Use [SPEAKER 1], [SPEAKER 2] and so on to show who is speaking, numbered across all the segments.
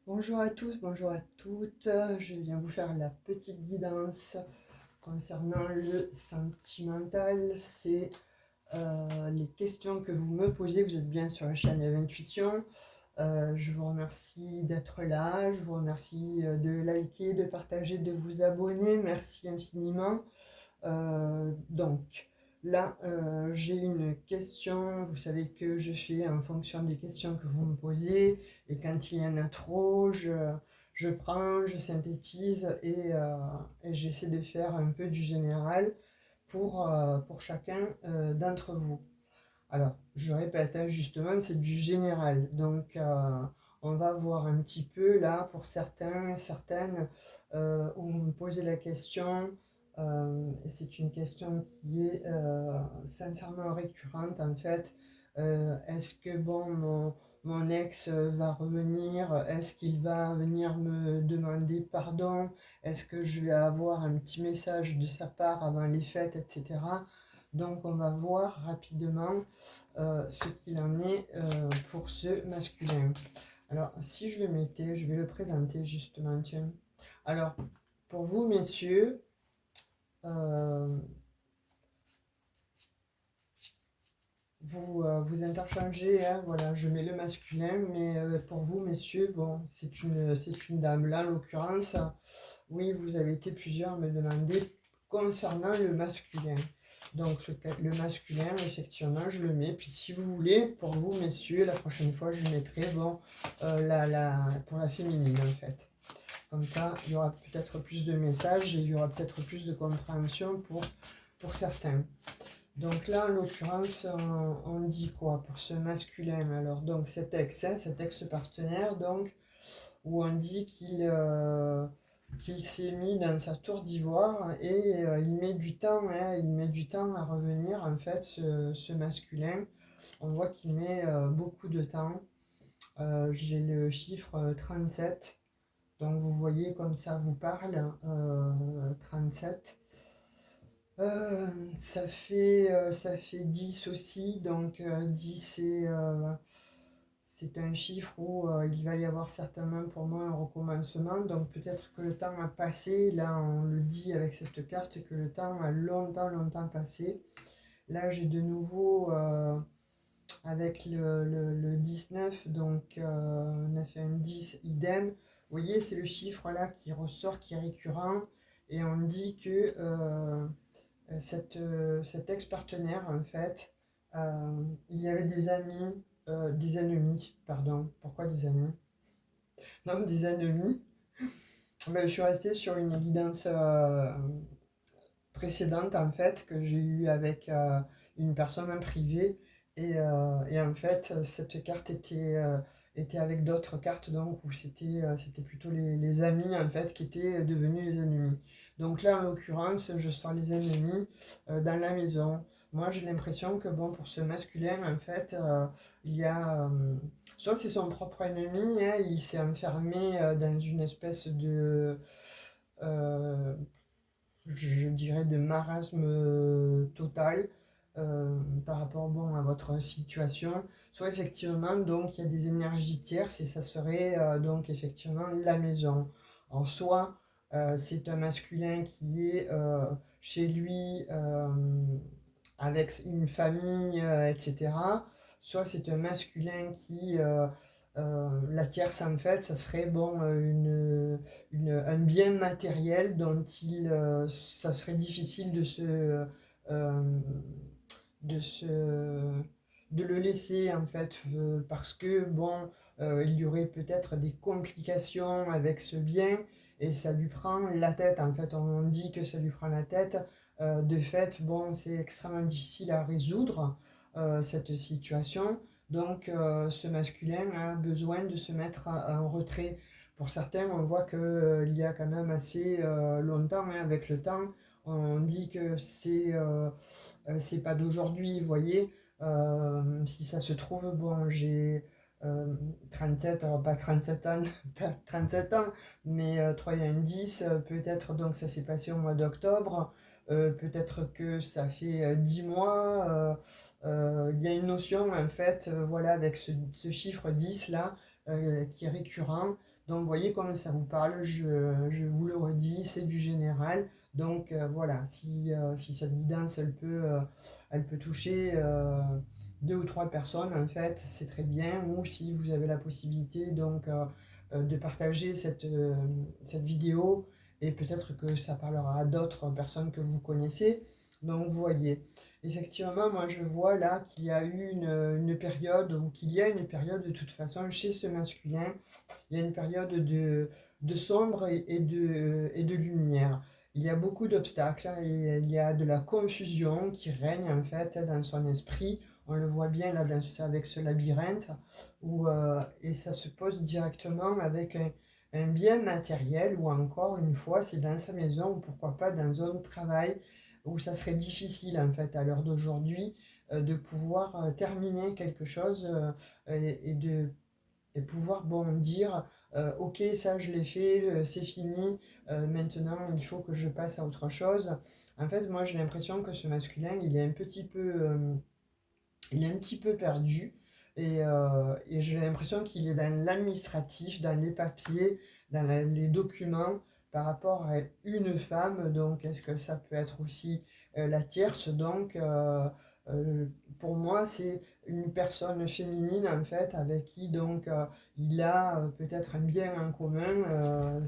[SPEAKER 1] Bonjour à tous, bonjour à toutes. Je viens vous faire la petite guidance concernant le sentimental. C'est les questions que vous me posez. Vous êtes bien sur la chaîne Eve Intuition. Je vous remercie d'être là. Je vous remercie de liker, de partager, de vous abonner. Merci infiniment. Donc là, j'ai une question. Vous savez que je fais en fonction des questions que vous me posez. Et quand il y en a trop, je prends, je synthétise et j'essaie de faire un peu du général pour chacun d'entre vous. Alors, je répète, hein, justement, c'est du général. Donc, on va voir un petit peu là pour certains, certaines, où vous me posez la question. Et c'est une question qui est sincèrement récurrente en fait. Est-ce que bon, mon ex va revenir? Est-ce qu'il va venir me demander pardon? Est-ce que je vais avoir un petit message de sa part avant les fêtes, etc. Donc, on va voir rapidement ce qu'il en est pour ce masculin. Alors, si je le mettais, je vais le présenter justement, tiens. Alors, pour vous, messieurs, euh, vous interchangez, hein, voilà, je mets le masculin, mais pour vous, messieurs, bon, c'est une dame. Là, en l'occurrence, oui, vous avez été plusieurs à me demander concernant le masculin. Donc, le masculin, effectivement, je le mets. Puis, si vous voulez, pour vous, messieurs, la prochaine fois, je mettrai, bon, pour la féminine, en fait. Comme ça, il y aura peut-être plus de messages et il y aura peut-être plus de compréhension pour certains. Donc là, en l'occurrence, on dit quoi pour ce masculin? Alors, donc, cet ex-partenaire, donc, où on dit qu'il s'est mis dans sa tour d'ivoire et il met du temps, hein, il met du temps à revenir, en fait, ce masculin. On voit qu'il met beaucoup de temps. J'ai le chiffre 37, donc vous voyez comme ça vous parle, 37. Ça fait 10 aussi, donc 10 c'est un chiffre où il va y avoir certainement pour moi un recommencement, donc peut-être que le temps a passé, là on le dit avec cette carte que le temps a longtemps passé. Là j'ai de nouveau avec le 19, donc on a fait un 10 idem. Vous voyez, c'est le chiffre là qui ressort, qui est récurrent, et on dit que cet ex-partenaire, en fait, il y avait des ennemis, pardon. Pourquoi des amis? Non, des ennemis. Ben, je suis restée sur une guidance précédente, en fait, que j'ai eue avec une personne en privé. Et en fait, cette carte était avec d'autres cartes, donc, où c'était plutôt les amis, en fait, qui étaient devenus les ennemis. Donc là, en l'occurrence, je sors les ennemis dans la maison. Moi, j'ai l'impression que, bon, pour ce masculin, en fait, il y a... soit c'est son propre ennemi, hein, il s'est enfermé dans une espèce de... euh, je dirais, de marasme total par rapport bon, à votre situation. Soit effectivement, donc, il y a des énergies tierces et ça serait donc effectivement la maison. En soi, c'est un masculin qui est chez lui avec une famille, etc. Soit c'est un masculin qui, la tierce en fait, ça serait bon, un bien matériel dont ça serait difficile euh, de se, de le laisser en fait, parce que bon, il y aurait peut-être des complications avec ce bien et ça lui prend la tête. En fait, on dit que ça lui prend la tête. De fait, bon, c'est extrêmement difficile à résoudre cette situation. Donc, ce masculin a besoin de se mettre en retrait. Pour certains, on voit qu'il y a quand même assez longtemps, hein, avec le temps, on dit que c'est pas d'aujourd'hui, vous voyez. Si ça se trouve, bon, j'ai 37, alors pas 37 ans, pas 37 ans, mais 3 et un 10, peut-être donc ça s'est passé au mois d'octobre, peut-être que ça fait 10 mois. Il y a une notion en fait, voilà, avec ce chiffre 10 là, qui est récurrent. Donc, vous voyez comment ça vous parle, je vous le redis, c'est du général. Donc, voilà, si cette guidance, elle peut toucher deux ou trois personnes, en fait, c'est très bien. Ou si vous avez la possibilité, donc, de partager cette vidéo, et peut-être que ça parlera à d'autres personnes que vous connaissez. Donc, vous voyez. Effectivement, moi je vois là qu'il y a eu une période, ou qu'il y a une période de toute façon chez ce masculin, il y a une période de sombre et de lumière. Il y a beaucoup d'obstacles, et il y a de la confusion qui règne en fait dans son esprit. On le voit bien là avec ce labyrinthe, et ça se pose directement avec un bien matériel, ou encore une fois c'est dans sa maison, ou pourquoi pas dans un travail où ça serait difficile en fait à l'heure d'aujourd'hui de pouvoir terminer quelque chose, et pouvoir bon dire ok, ça je l'ai fait, c'est fini, maintenant il faut que je passe à autre chose. En fait, moi j'ai l'impression que ce masculin il est un petit peu il est un petit peu perdu, et j'ai l'impression qu'il est dans l'administratif, dans les papiers, dans les documents par rapport à une femme. Donc, est-ce que ça peut être aussi la tierce? Donc, euh, pour moi, c'est une personne féminine en fait avec qui donc il a peut-être un bien en commun,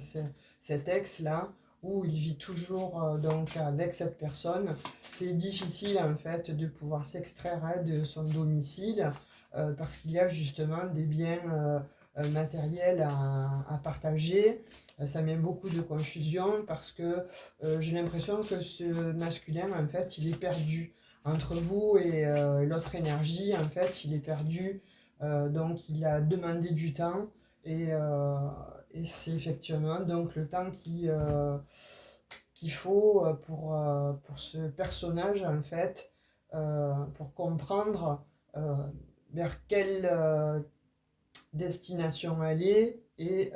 [SPEAKER 1] cet ex-là, où il vit toujours donc avec cette personne. C'est difficile en fait de pouvoir s'extraire de son domicile parce qu'il y a justement des biens matériels à partager. Ça met beaucoup de confusion parce que j'ai l'impression que ce masculin en fait il est perdu entre vous et l'autre énergie. En fait il est perdu, donc il a demandé du temps, et c'est effectivement donc le temps qu'il faut pour ce personnage, en fait, pour comprendre euh, vers quelle destination aller, et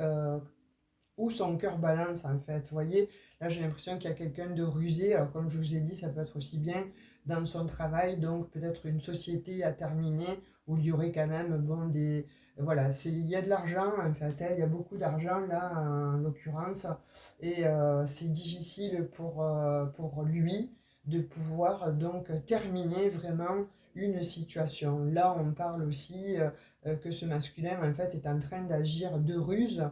[SPEAKER 1] où son cœur balance, en fait. Vous voyez, là j'ai l'impression qu'il y a quelqu'un de rusé. Alors, comme je vous ai dit, ça peut être aussi bien dans son travail, donc peut-être une société à terminer, où il y aurait quand même bon, des. Voilà, il y a de l'argent en fait, hein, il y a beaucoup d'argent là en l'occurrence, et c'est difficile pour lui de pouvoir donc terminer vraiment une situation. Là, on parle aussi que ce masculin en fait est en train d'agir de ruse,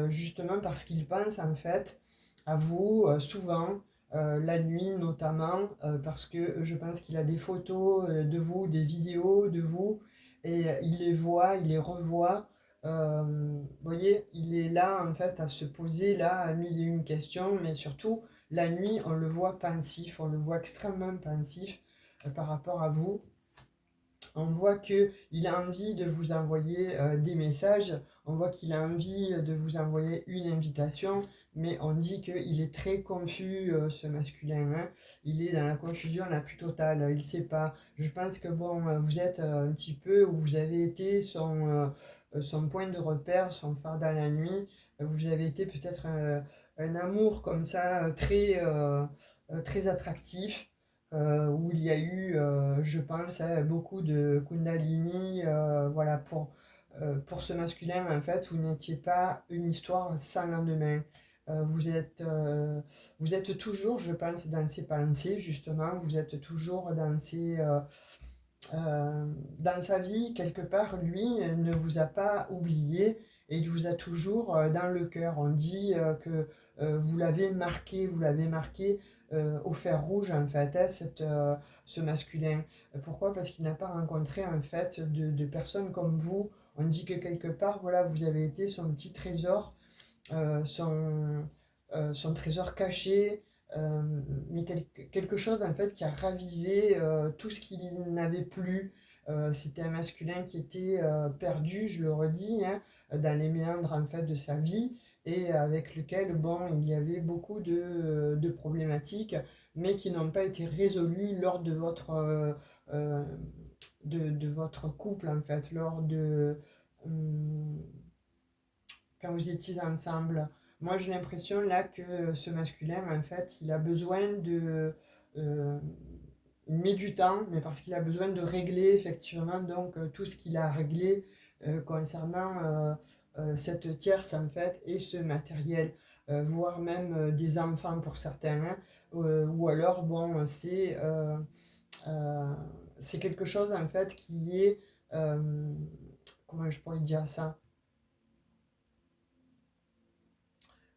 [SPEAKER 1] justement parce qu'il pense en fait à vous souvent, la nuit notamment, parce que je pense qu'il a des photos de vous, des vidéos de vous, et il les voit, il les revoit. Vous voyez, il est là en fait à se poser là à mille et une questions, mais surtout la nuit on le voit pensif, on le voit extrêmement pensif par rapport à vous. On voit qu'il a envie de vous envoyer des messages, on voit qu'il a envie de vous envoyer une invitation, mais on dit qu'il est très confus, ce masculin, hein. Il est dans la confusion la plus totale, il ne sait pas. Je pense que bon, vous êtes un petit peu, ou vous avez été son point de repère, son phare dans la nuit. Vous avez été peut-être un amour comme ça, très attractif, où il y a eu, je pense, hein, beaucoup de Kundalini, voilà, pour ce masculin, en fait, vous n'étiez pas une histoire sans lendemain. Vous êtes toujours, je pense, dans ses pensées, justement, vous êtes toujours dans sa vie, quelque part, lui ne vous a pas oublié, et il vous a toujours dans le cœur. On dit que vous l'avez marqué au fer rouge, en fait, hein, ce masculin. Pourquoi? Parce qu'il n'a pas rencontré, en fait, de personnes comme vous. On dit que quelque part, voilà, vous avez été son petit trésor, euh, son, son trésor caché, euh, mais quelque chose en fait qui a ravivé tout ce qu'il n'avait plus. C'était un masculin qui était perdu, je le redis, hein, dans les méandres en fait de sa vie, et avec lequel bon, il y avait beaucoup de problématiques, mais qui n'ont pas été résolues lors euh, de votre couple, en fait, lors de quand vous étiez ensemble. Moi, j'ai l'impression là que ce masculin, en fait, il a besoin de. euh, il met du temps, mais parce qu'il a besoin de régler effectivement donc tout ce qu'il a réglé concernant cette tierce en fait et ce matériel, voire même des enfants pour certains, hein, ou alors bon euh, c'est quelque chose en fait qui est, euh, comment je pourrais dire ça?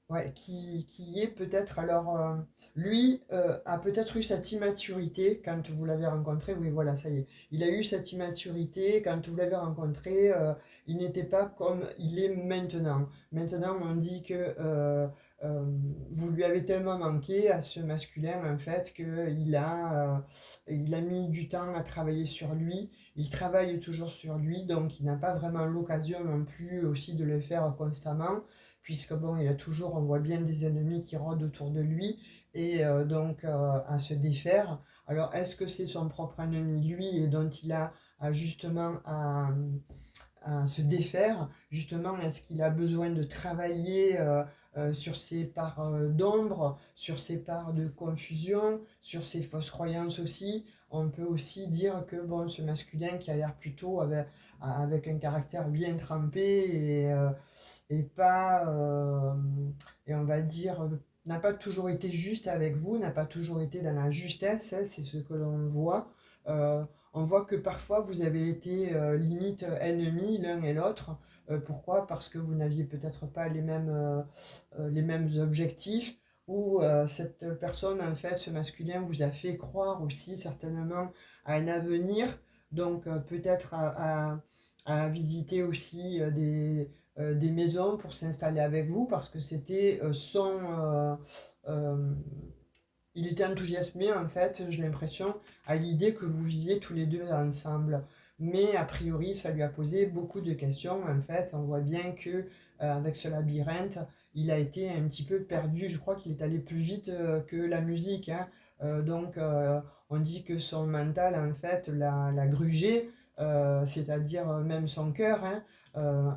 [SPEAKER 1] Ouais, qui est peut-être alors lui a peut-être eu cette immaturité quand vous l'avez rencontré. Oui, voilà, ça y est. Il a eu cette immaturité quand vous l'avez rencontré. Il n'était pas comme il est maintenant. Maintenant, on dit que euh, vous lui avez tellement manqué à ce masculin en fait il a mis du temps à travailler sur lui. Il travaille toujours sur lui, donc il n'a pas vraiment l'occasion non plus aussi de le faire constamment puisque bon, il a toujours, on voit bien des ennemis qui rôdent autour de lui, et donc à se défaire. Alors, est-ce que c'est son propre ennemi, lui, et dont il a justement à se défaire? Justement, est-ce qu'il a besoin de travailler sur ses parts d'ombre, sur ses parts de confusion, sur ses fausses croyances aussi? On peut aussi dire que bon, ce masculin qui a l'air plutôt avec un caractère bien trempé et pas, et on va dire, n'a pas toujours été juste avec vous, n'a pas toujours été dans la justesse, hein, c'est ce que l'on voit. Euh, on voit que parfois vous avez été limite ennemis l'un et l'autre. Pourquoi? Parce que vous n'aviez peut-être pas les mêmes objectifs, ou cette personne, en fait, ce masculin vous a fait croire aussi certainement à un avenir, donc peut-être à visiter aussi des maisons pour s'installer avec vous parce que c'était euh, il était enthousiasmé en fait, j'ai l'impression, à l'idée que vous viviez tous les deux ensemble. Mais a priori, ça lui a posé beaucoup de questions. En fait, on voit bien que avec ce labyrinthe, il a été un petit peu perdu. Je crois qu'il est allé plus vite que la musique, hein. Donc, on dit que son mental, en fait, l'a grugé, c'est-à-dire même son cœur, hein.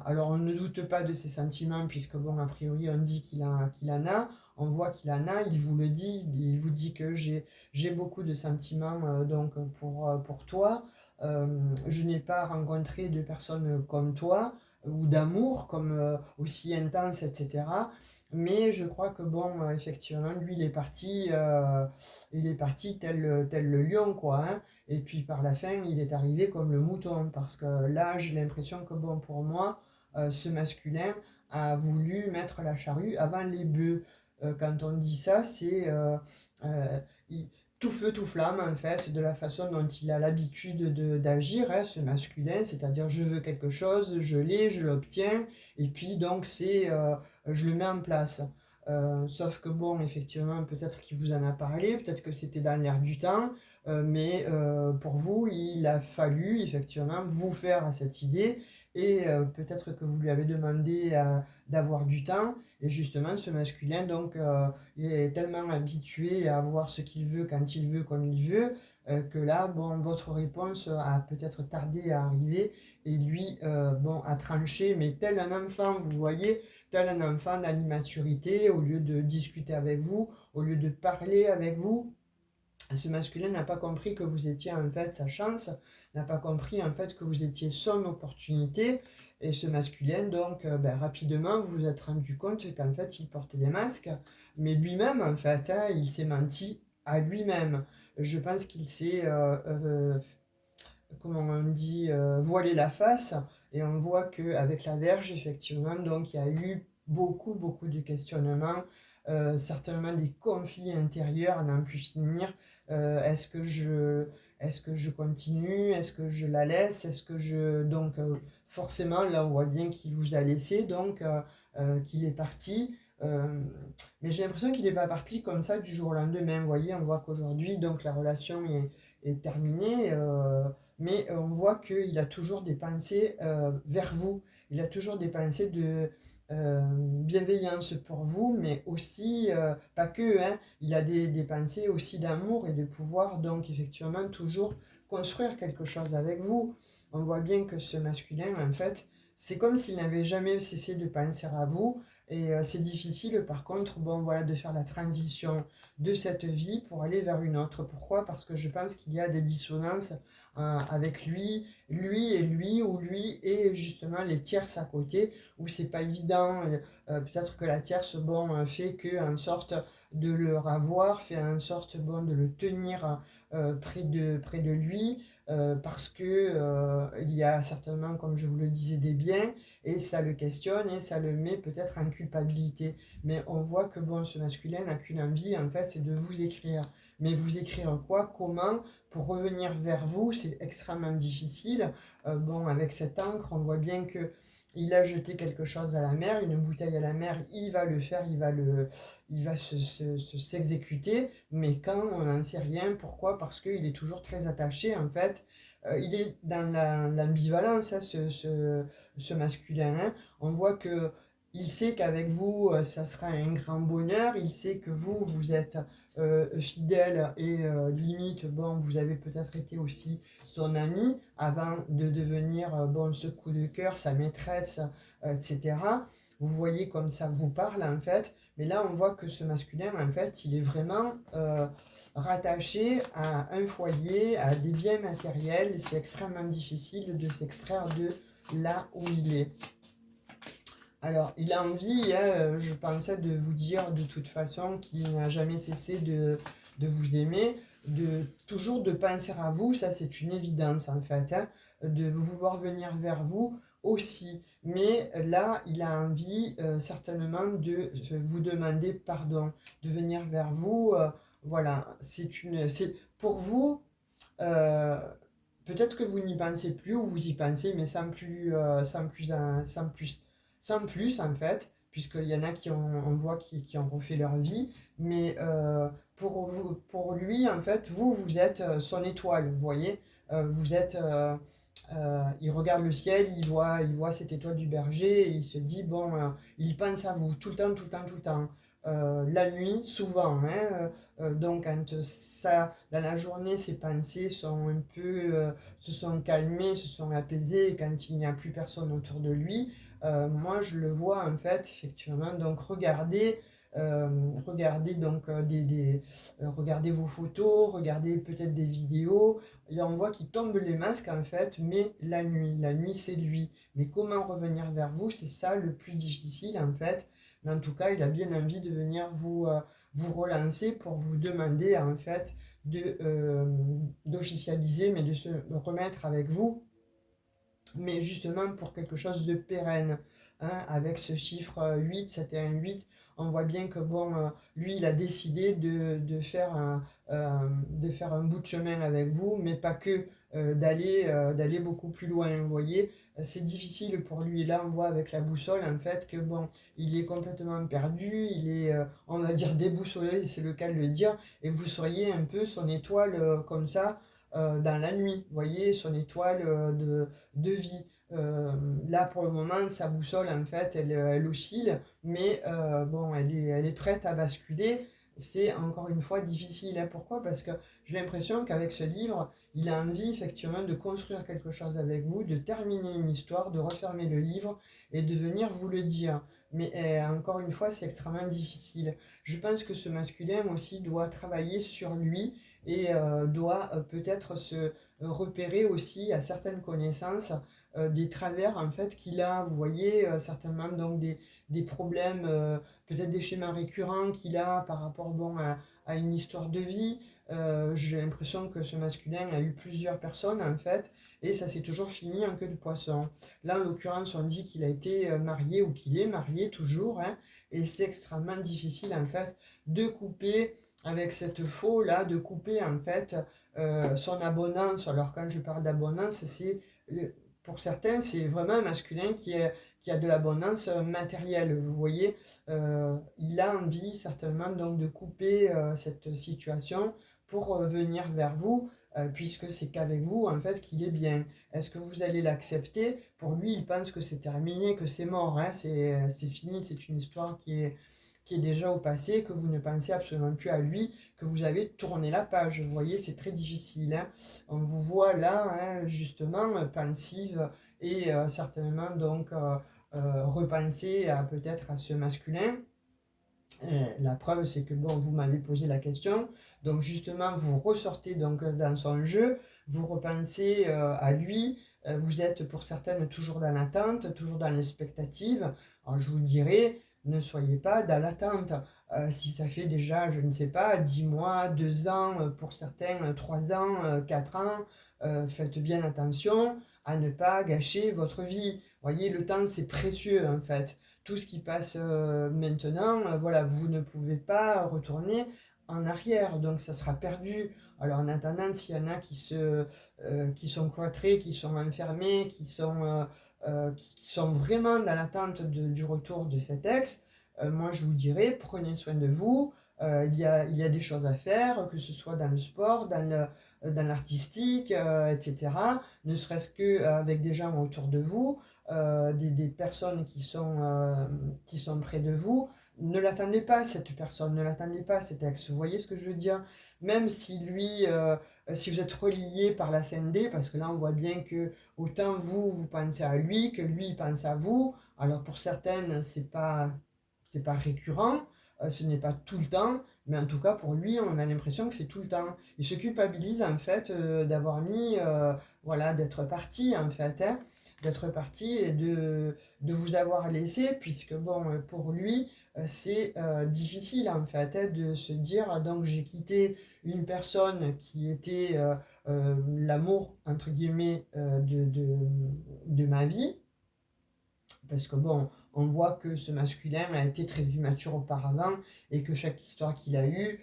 [SPEAKER 1] Alors, on ne doute pas de ses sentiments, puisque, bon, a priori, on dit qu'il en a. On voit qu'il en a, il vous le dit, il vous dit que j'ai beaucoup de sentiments donc pour toi. Je n'ai pas rencontré de personnes comme toi ou d'amour comme aussi intense, etc. Mais je crois que bon, effectivement, lui, il est parti tel le lion, quoi, hein. Et puis par la fin, il est arrivé comme le mouton, parce que là, j'ai l'impression que bon, pour moi, ce masculin a voulu mettre la charrue avant les bœufs. Quand on dit ça, c'est euh, il- tout feu, tout flamme, en fait, de la façon dont il a l'habitude d'agir, hein, ce masculin, c'est-à-dire je veux quelque chose, je l'ai, je l'obtiens, et puis donc je le mets en place. Sauf que bon, effectivement, peut-être qu'il vous en a parlé, peut-être que c'était dans l'air du temps, mais pour vous, il a fallu effectivement vous faire cette idée, et peut-être que vous lui avez demandé d'avoir du temps, et justement, ce masculin, donc, il est tellement habitué à avoir ce qu'il veut, quand il veut, comme il veut, que là, bon, votre réponse a peut-être tardé à arriver, et lui, bon, a tranché, mais tel un enfant, vous voyez, tel un enfant dans l'immaturité, au lieu de discuter avec vous, au lieu de parler avec vous, ce masculin n'a pas compris que vous étiez en fait sa chance, n'a pas compris en fait que vous étiez son opportunité. Et ce masculin, donc, ben, rapidement, vous vous êtes rendu compte qu'en fait, il portait des masques. Mais lui-même, en fait, hein, il s'est menti à lui-même. Je pense qu'il s'est, comment on dit, voilé la face. Et on voit qu'avec la verge, effectivement, donc, il y a eu beaucoup, beaucoup de questionnements, certainement des conflits intérieurs à n'en plus finir. Est-ce que je continue? Est-ce que je la laisse? Est-ce que je... Donc, forcément, là, on voit bien qu'il vous a laissé, donc, qu'il est parti. Mais j'ai l'impression qu'il n'est pas parti comme ça du jour au lendemain. Vous voyez, on voit qu'aujourd'hui, donc, la relation est terminée. Mais on voit qu'il a toujours des pensées vers vous. Il a toujours des pensées de bienveillance pour vous, mais aussi, pas que, hein, il a des pensées aussi d'amour et de pouvoir, donc effectivement, toujours construire quelque chose avec vous. On voit bien que ce masculin, en fait, c'est comme s'il n'avait jamais cessé de penser à vous, Et c'est difficile, par contre, bon, voilà, de faire la transition de cette vie pour aller vers une autre. Pourquoi? Parce que je pense qu'il y a des dissonances avec lui, ou lui et justement les tierces à côté, où c'est pas évident. Peut-être que la tierce, bon, fait que en sorte de le ravoir, fait en sorte, bon, de le tenir près de lui, parce que il y a certainement, comme je vous le disais, des biens, et ça le questionne et ça le met peut-être en culpabilité. Mais on voit que bon, ce masculin n'a qu'une envie, en fait, c'est de vous écrire. Mais vous écrire quoi? Comment? Pour revenir vers vous, c'est extrêmement difficile. Bon, avec cette encre, on voit bien que il a jeté quelque chose à la mer, une bouteille à la mer, il va le faire, il va s'exécuter, mais quand on n'en sait rien, pourquoi? Parce qu'il est toujours très attaché, en fait. Il est dans l'ambivalence, hein, ce masculin, hein. On voit que il sait qu'avec vous, ça sera un grand bonheur. Il sait que vous êtes fidèle et limite, bon, vous avez peut-être été aussi son ami avant de devenir, bon, ce coup de cœur, sa maîtresse, etc. Vous voyez comme ça vous parle, en fait. Mais là, on voit que ce masculin, en fait, il est vraiment rattaché à un foyer, à des biens matériels. C'est extrêmement difficile de s'extraire de là où il est. Alors, il a envie, hein, je pensais, de vous dire de toute façon qu'il n'a jamais cessé de vous aimer, toujours de penser à vous, ça c'est une évidence en fait, hein, de vouloir venir vers vous aussi. Mais là, il a envie certainement de vous demander pardon, de venir vers vous. Voilà, c'est pour vous. euh, Peut-être que vous n'y pensez plus ou vous y pensez, mais sans plus en fait, puisqu'il y en a qui on voit qui ont refait leur vie, mais pour lui en fait, vous êtes son étoile, vous voyez. Vous êtes, il regarde le ciel, il voit cette étoile du berger, et il se dit bon, il pense à vous tout le temps, tout le temps, tout le temps. La nuit, souvent, hein, donc quand ça, dans la journée, ses pensées sont un peu, se sont calmées, se sont apaisées, et quand il n'y a plus personne autour de lui, moi je le vois en fait, effectivement, donc regardez donc regardez vos photos, regardez peut-être des vidéos, et on voit qu'il tombe les masques en fait, mais la nuit c'est lui. Mais comment revenir vers vous, c'est ça le plus difficile en fait. Mais en tout cas, il a bien envie de venir vous relancer pour vous demander en fait d'officialiser, mais de se remettre avec vous, mais justement pour quelque chose de pérenne. Hein, avec ce chiffre 8, c'était un 8, on voit bien que bon, lui, il a décidé de faire un bout de chemin avec vous, mais pas que, d'aller beaucoup plus loin, vous voyez. C'est difficile pour lui, et là on voit avec la boussole en fait que bon, il est complètement perdu, il est, on va dire, déboussolé, c'est le cas de le dire, et vous seriez un peu son étoile comme ça, dans la nuit, vous voyez, son étoile de vie. Là, pour le moment, sa boussole, en fait, elle oscille, mais bon, elle est prête à basculer. C'est encore une fois difficile, hein. Pourquoi? Parce que j'ai l'impression qu'avec ce livre, il a envie effectivement de construire quelque chose avec vous, de terminer une histoire, de refermer le livre et de venir vous le dire. Mais encore une fois, c'est extrêmement difficile. Je pense que ce masculin aussi doit travailler sur lui et doit peut-être se repérer aussi à certaines connaissances des travers en fait qu'il a, vous voyez, certainement donc des problèmes, peut-être des schémas récurrents qu'il a par rapport bon, à une histoire de vie. J'ai l'impression que ce masculin a eu plusieurs personnes en fait, et ça s'est toujours fini en queue de poisson. Là, en l'occurrence, on dit qu'il a été marié ou qu'il est marié toujours, hein, et c'est extrêmement difficile en fait de couper avec cette faux là, de couper en fait son abondance. Alors quand je parle d'abondance, c'est pour certains, c'est vraiment un masculin qui a de l'abondance matérielle. Vous voyez, il a envie certainement donc de couper cette situation pour venir vers vous, puisque c'est qu'avec vous en fait qu'il est bien. Est-ce que vous allez l'accepter? Pour lui, il pense que c'est terminé, que c'est mort, hein, c'est fini, c'est une histoire qui est déjà au passé, que vous ne pensez absolument plus à lui, que vous avez tourné la page. Vous voyez, c'est très difficile, hein. On vous voit là, hein, justement, pensive et certainement donc repenser peut-être à ce masculin. La preuve, c'est que bon, vous m'avez posé la question, donc justement, vous ressortez donc dans son jeu, vous repensez à lui, vous êtes pour certaines toujours dans l'attente, toujours dans l'expectative. Alors je vous dirais, ne soyez pas dans l'attente. Si ça fait déjà, je ne sais pas, 10 mois, 2 ans, pour certains, 3 ans, 4 ans, faites bien attention à ne pas gâcher votre vie. Vous voyez, le temps, c'est précieux en fait. Tout ce qui passe maintenant, voilà, vous ne pouvez pas retourner en arrière, donc ça sera perdu. Alors en attendant, s'il y en a qui sont cloîtrés, qui sont enfermés, qui sont vraiment dans l'attente du retour de cet ex, moi je vous dirais, prenez soin de vous. Il y a des choses à faire, que ce soit dans le sport, dans l'artistique, etc. Ne serait-ce qu'avec des gens autour de vous, des personnes qui sont près de vous. Ne l'attendez pas, cette personne, ne l'attendez pas, cet ex. Vous voyez ce que je veux dire? Même si lui, si vous êtes relié par la CND, parce que là on voit bien que autant vous, vous pensez à lui, que lui, il pense à vous. Alors pour certaines, c'est pas récurrent, ce n'est pas tout le temps, mais en tout cas pour lui, on a l'impression que c'est tout le temps. Il se culpabilise en fait d'avoir mis, voilà, d'être parti en fait, hein, d'être parti et de vous avoir laissé, puisque bon, pour lui, c'est difficile en fait de se dire, donc j'ai quitté une personne qui était l'amour, entre guillemets, de ma vie, parce que bon, on voit que ce masculin a été très immature auparavant et que chaque histoire qu'il a eue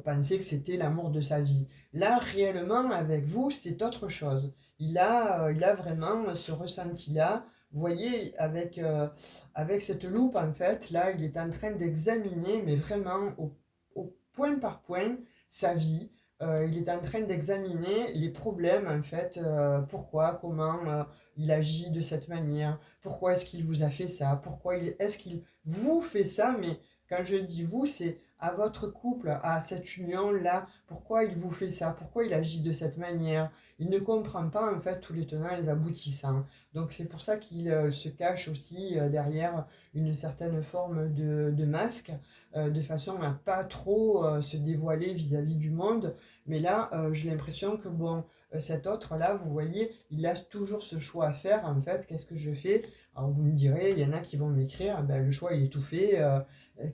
[SPEAKER 1] pensait que c'était l'amour de sa vie. Là, réellement, avec vous, c'est autre chose. Il a vraiment ce ressenti-là. Vous voyez, avec cette loupe, en fait, là, il est en train d'examiner, mais vraiment au point par point, sa vie. Il est en train d'examiner les problèmes, en fait, pourquoi, comment il agit de cette manière, pourquoi est-ce qu'il vous a fait ça, est-ce qu'il vous fait ça, mais quand je dis vous, c'est à votre couple, à cette union-là, pourquoi il vous fait ça, pourquoi il agit de cette manière. Il ne comprend pas en fait tous les tenants et les aboutissants. Donc c'est pour ça qu'il se cache aussi derrière une certaine forme de masque, de façon à pas trop se dévoiler vis-à-vis du monde. Mais là, j'ai l'impression que bon, cet autre-là, vous voyez, il a toujours ce choix à faire en fait. Qu'est-ce que je fais? Alors vous me direz, il y en a qui vont m'écrire, ben, le choix il est tout fait,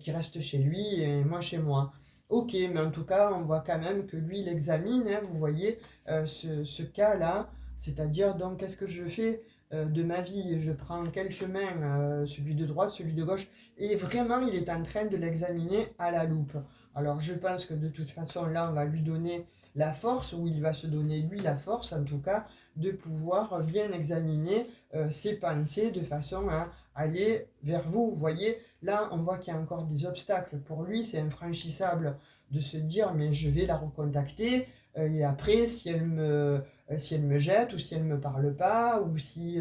[SPEAKER 1] qui reste chez lui et moi chez moi. Ok, mais en tout cas, on voit quand même que lui, il examine, hein, vous voyez, ce cas-là, c'est-à-dire, donc, qu'est-ce que je fais de ma vie? Je prends quel chemin, celui de droite, celui de gauche? Et vraiment, il est en train de l'examiner à la loupe. Alors, je pense que de toute façon, là, on va lui donner la force, ou il va se donner, lui, la force, en tout cas, de pouvoir bien examiner ses pensées de façon à aller vers vous. Vous voyez, là, on voit qu'il y a encore des obstacles. Pour lui, c'est infranchissable de se dire, mais je vais la recontacter. Et après, si elle me jette, ou si elle ne me parle pas, ou si,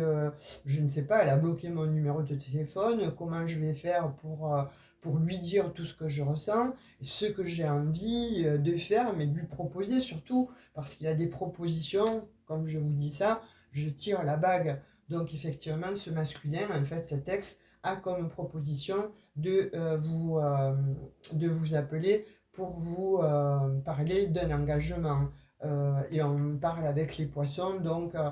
[SPEAKER 1] je ne sais pas, elle a bloqué mon numéro de téléphone, comment je vais faire pour lui dire tout ce que je ressens, ce que j'ai envie de faire, mais de lui proposer surtout, parce qu'il a des propositions, comme je vous dis ça, je tire la bague. Donc effectivement, ce masculin, en fait, cet ex, a comme proposition de vous appeler pour vous parler d'un engagement. Et on parle avec les poissons, donc euh,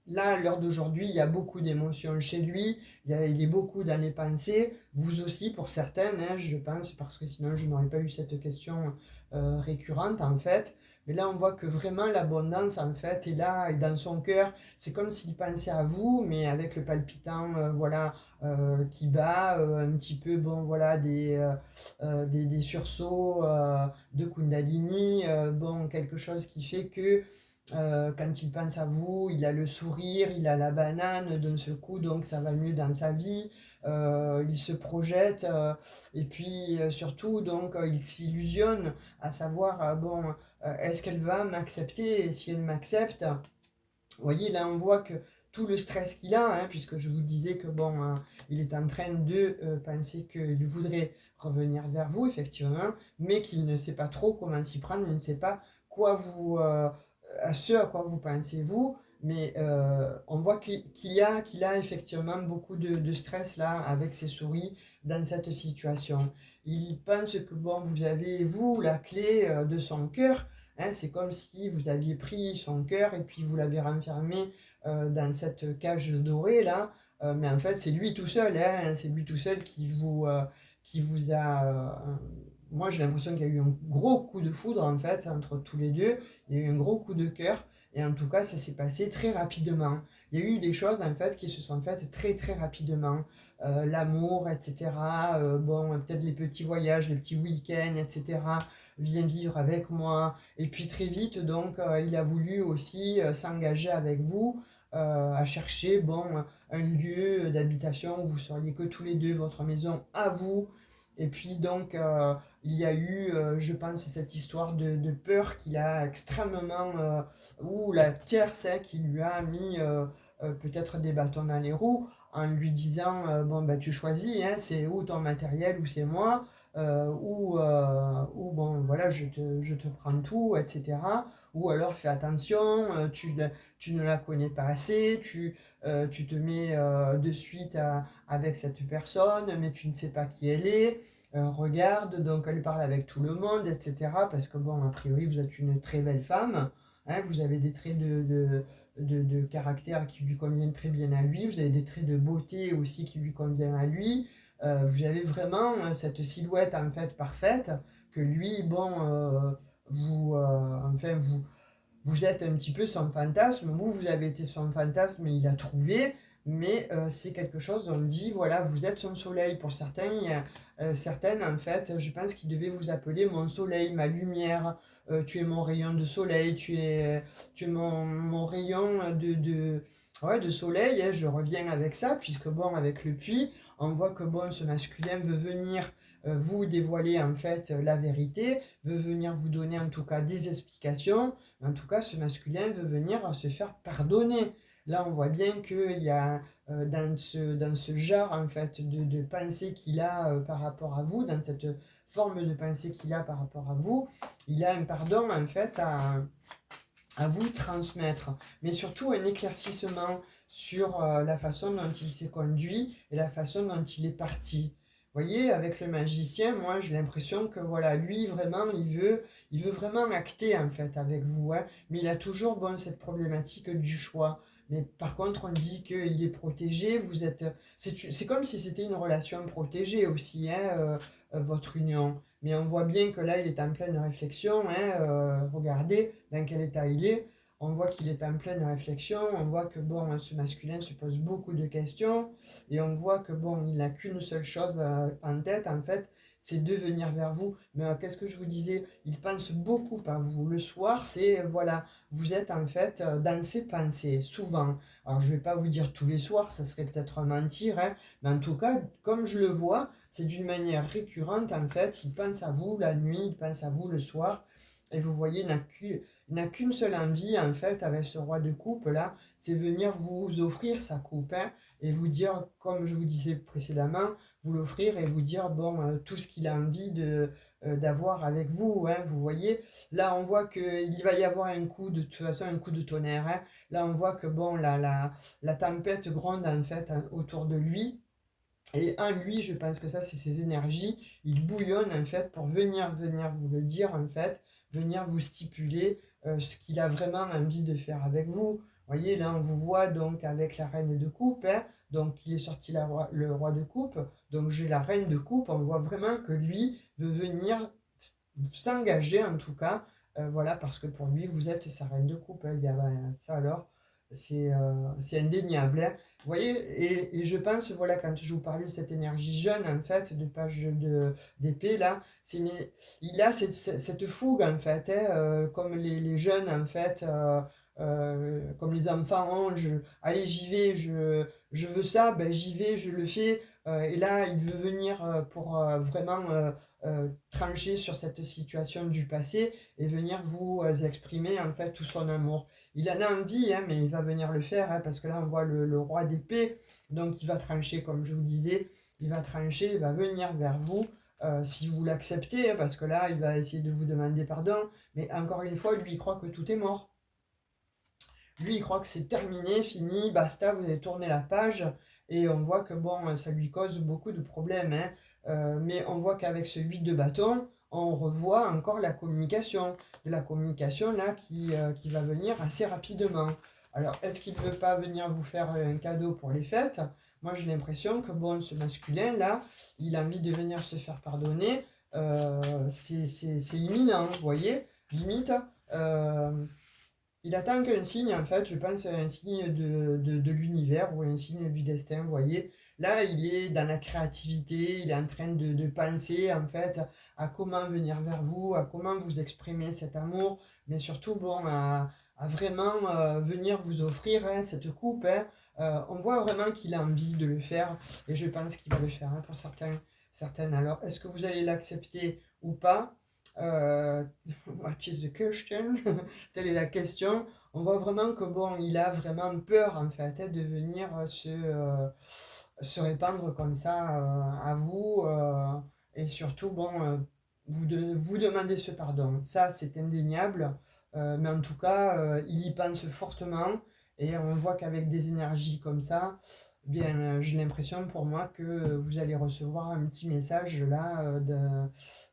[SPEAKER 1] là, à l'heure d'aujourd'hui, il y a beaucoup d'émotions chez lui, il est beaucoup dans les pensées, vous aussi pour certaines, hein, je pense, parce que sinon je n'aurais pas eu cette question récurrente en fait. Mais là, on voit que vraiment l'abondance, en fait, est là, et dans son cœur. C'est comme s'il pensait à vous, mais avec le palpitant, voilà, qui bat, un petit peu, bon, voilà, des sursauts de Kundalini, bon, quelque chose qui fait que quand il pense à vous, il a le sourire, il a la banane d'un seul coup, donc ça va mieux dans sa vie. Il se projette et puis surtout, donc, il s'illusionne à savoir, bon, est-ce qu'elle va m'accepter? Et si elle m'accepte, vous voyez, là, on voit que tout le stress qu'il a, hein, puisque je vous disais que bon, il est en train de penser qu'il voudrait revenir vers vous, effectivement, mais qu'il ne sait pas trop comment s'y prendre, il ne sait pas quoi à ce à quoi vous pensez vous, mais on voit qu'il a effectivement beaucoup de stress là avec ses souris dans cette situation. Il pense que bon, vous avez, vous, la clé de son cœur. Hein, c'est comme si vous aviez pris son cœur et puis vous l'avez renfermé dans cette cage dorée là. Mais en fait, c'est lui tout seul. Hein, c'est lui tout seul qui vous a. Moi, j'ai l'impression qu'il y a eu un gros coup de foudre en fait entre tous les deux. Il y a eu un gros coup de cœur. Et en tout cas, ça s'est passé très rapidement. Il y a eu des choses en fait qui se sont faites très très rapidement. L'amour, etc. Bon, peut-être les petits voyages, les petits week-ends, etc. Viens vivre avec moi. Et puis très vite, donc, il a voulu aussi s'engager avec vous à chercher bon, un lieu d'habitation où vous seriez que tous les deux, votre maison à vous. Et puis donc, il y a eu, je pense, cette histoire de peur qu'il a extrêmement, ou la tierce hein, qui lui a mis peut-être des bâtons dans les roues en lui disant, bon, bah, tu choisis, hein, c'est ou ton matériel ou c'est moi, ou bon, voilà, je te prends tout, etc. Ou alors fais attention, tu ne la connais pas assez, tu te mets de suite avec cette personne, mais tu ne sais pas qui elle est. Regarde, donc elle parle avec tout le monde, etc. Parce que bon, a priori, vous êtes une très belle femme, hein, vous avez des traits de caractère qui lui conviennent très bien à lui, vous avez des traits de beauté aussi qui lui conviennent à lui. Vous avez vraiment cette silhouette en fait parfaite que lui, bon, enfin, vous êtes un petit peu son fantasme, vous avez été son fantasme et il a trouvé, mais c'est quelque chose, on dit, voilà, vous êtes son soleil. Pour certains, certaines, en fait, je pense qu'il devait vous appeler mon soleil, ma lumière, tu es mon rayon de soleil, tu es mon rayon ouais, de soleil, hein, je reviens avec ça, puisque bon, avec le puits, on voit que bon, ce masculin veut venir vous dévoiler en fait la vérité, veut venir vous donner en tout cas des explications. En tout cas, ce masculin veut venir se faire pardonner. Là, on voit bien qu'il y a dans ce genre en fait de pensée qu'il a par rapport à vous, dans cette forme de pensée qu'il a par rapport à vous, il a un pardon en fait à vous transmettre, mais surtout un éclaircissement sur la façon dont il s'est conduit et la façon dont il est parti. Vous voyez, avec le magicien, moi j'ai l'impression que voilà, lui vraiment, il veut vraiment acter en fait avec vous, hein, mais il a toujours bon, cette problématique du choix. Mais par contre, on dit qu'il est protégé, vous êtes. C'est comme si c'était une relation protégée aussi, hein, votre union. Mais on voit bien que là, il est en pleine réflexion. Hein, regardez dans quel état il est. On voit qu'il est en pleine réflexion. On voit que bon, ce masculin se pose beaucoup de questions. Et on voit que bon, il n'a qu'une seule chose en tête, en fait, c'est de venir vers vous. Mais qu'est-ce que je vous disais? Il pense beaucoup à vous. Le soir, c'est, voilà, vous êtes en fait dans ses pensées, souvent. Alors, je ne vais pas vous dire tous les soirs, ça serait peut-être mentir, hein, mais en tout cas, comme je le vois, c'est d'une manière récurrente, en fait. Il pense à vous la nuit, il pense à vous le soir. Et vous voyez, il n'a qu'une seule envie, en fait, avec ce roi de coupe, là, c'est venir vous offrir sa coupe, hein, et vous dire, comme je vous disais précédemment, vous l'offrir et vous dire, bon, tout ce qu'il a envie d'avoir avec vous, hein, vous voyez. Là, on voit qu'il va y avoir un coup de toute façon, un coup de tonnerre, hein. Là, on voit que, bon, la tempête gronde, en fait, autour de lui. Et en lui, je pense que ça, c'est ses énergies. Il bouillonne, en fait, pour venir vous le dire, en fait, venir vous stipuler ce qu'il a vraiment envie de faire avec vous. Vous voyez, là, on vous voit donc avec la reine de coupe, hein. Donc, il est sorti le roi de coupe. Donc, j'ai la reine de coupe. On voit vraiment que lui veut venir s'engager, en tout cas. Voilà, parce que pour lui, vous êtes sa reine de coupe, hein. Il y a, ça alors, c'est indéniable, hein. Vous voyez, et je pense, voilà, quand je vous parlais de cette énergie jeune, en fait, de page d'épée, là, il a cette fougue, en fait, hein, comme les jeunes, en fait, comme les enfants ont, allez, j'y vais, je veux ça, ben, j'y vais, je le fais. Et là, il veut venir pour vraiment trancher sur cette situation du passé et venir vous exprimer, en fait, tout son amour. Il en a envie, hein, mais il va venir le faire, hein, parce que là, on voit le roi d'épée, donc il va trancher, comme je vous disais, il va trancher, il va venir vers vous, si vous l'acceptez, hein, parce que là, il va essayer de vous demander pardon, mais encore une fois, lui, il croit que tout est mort. Lui, il croit que c'est terminé, fini, basta, vous avez tourné la page. Et on voit que bon, ça lui cause beaucoup de problèmes, hein. Mais on voit qu'avec ce 8 de bâton, on revoit encore la communication. De la communication là qui va venir assez rapidement. Alors, est-ce qu'il ne veut pas venir vous faire un cadeau pour les fêtes? Moi, j'ai l'impression que bon, ce masculin-là, il a envie de venir se faire pardonner. C'est imminent, vous voyez? Limite, euh, il attend qu'un signe, en fait, je pense un signe de l'univers ou un signe du destin, vous voyez. Là, il est dans la créativité, il est en train de penser, en fait, à comment venir vers vous, à comment vous exprimer cet amour, mais surtout, bon, à vraiment venir vous offrir hein, cette coupe. Hein. On voit vraiment qu'il a envie de le faire, et je pense qu'il va le faire hein, pour certaines. Alors, est-ce que vous allez l'accepter ou pas? Euh, what is the question? Telle est la question. On voit vraiment que bon, il a vraiment peur en fait hein, de venir se répandre comme ça à vous et surtout bon, vous demandez ce pardon. Ça, c'est indéniable. Mais en tout cas, il y pense fortement et on voit qu'avec des énergies comme ça, eh bien, j'ai l'impression pour moi que vous allez recevoir un petit message là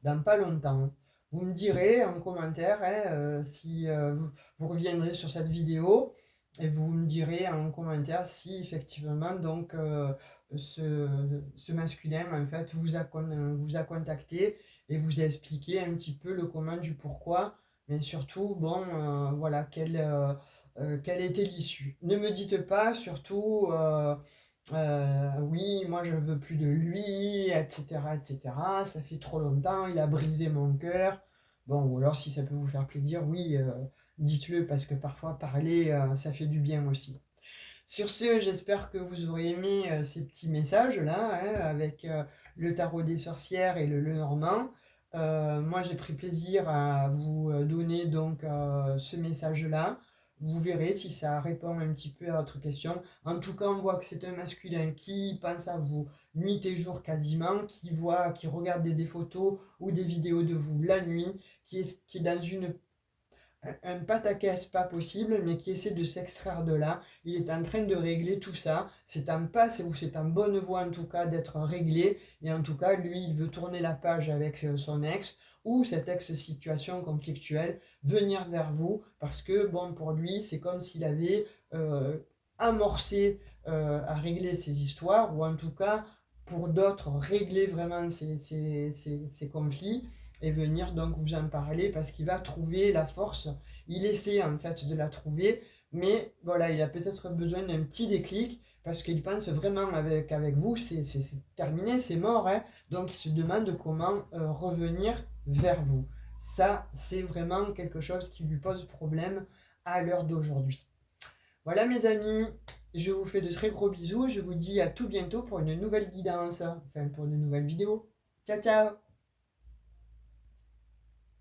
[SPEAKER 1] dans pas longtemps. Vous me direz en commentaire hein, si vous reviendrez sur cette vidéo et vous me direz en commentaire si effectivement donc ce masculin en fait vous a contacté et vous a expliqué un petit peu le comment du pourquoi, mais surtout bon voilà quelle était l'issue. Ne me dites pas surtout oui, moi je veux plus de lui, etc., etc. Ça fait trop longtemps, il a brisé mon cœur. Bon, ou alors si ça peut vous faire plaisir, oui, dites-le parce que parfois parler, ça fait du bien aussi. Sur ce, j'espère que vous aurez aimé ces petits messages-là, hein, avec le tarot des sorcières et le Lenormand. Moi, j'ai pris plaisir à vous donner donc ce message-là. Vous verrez si ça répond un petit peu à votre question. En tout cas, on voit que c'est un masculin qui pense à vous nuit et jour quasiment, qui regarde des photos ou des vidéos de vous la nuit, qui est dans une un pataquès pas possible, mais qui essaie de s'extraire de là. Il est en train de régler tout ça. C'est en passe ou c'est en bonne voie en tout cas d'être réglé. Et en tout cas, lui, il veut tourner la page avec son ex ou cette ex-situation conflictuelle, venir vers vous parce que, bon, pour lui, c'est comme s'il avait amorcé à régler ses histoires ou en tout cas, pour d'autres, régler vraiment ces conflits et venir donc vous en parler parce qu'il va trouver la force. Il essaie en fait de la trouver, mais voilà, il a peut-être besoin d'un petit déclic parce qu'il pense vraiment avec vous, c'est terminé, c'est mort, hein. Donc il se demande comment revenir vers vous. Ça, c'est vraiment quelque chose qui lui pose problème à l'heure d'aujourd'hui. Voilà mes amis, je vous fais de très gros bisous, je vous dis à tout bientôt pour une nouvelle guidance, enfin pour une nouvelle vidéo. Ciao ciao!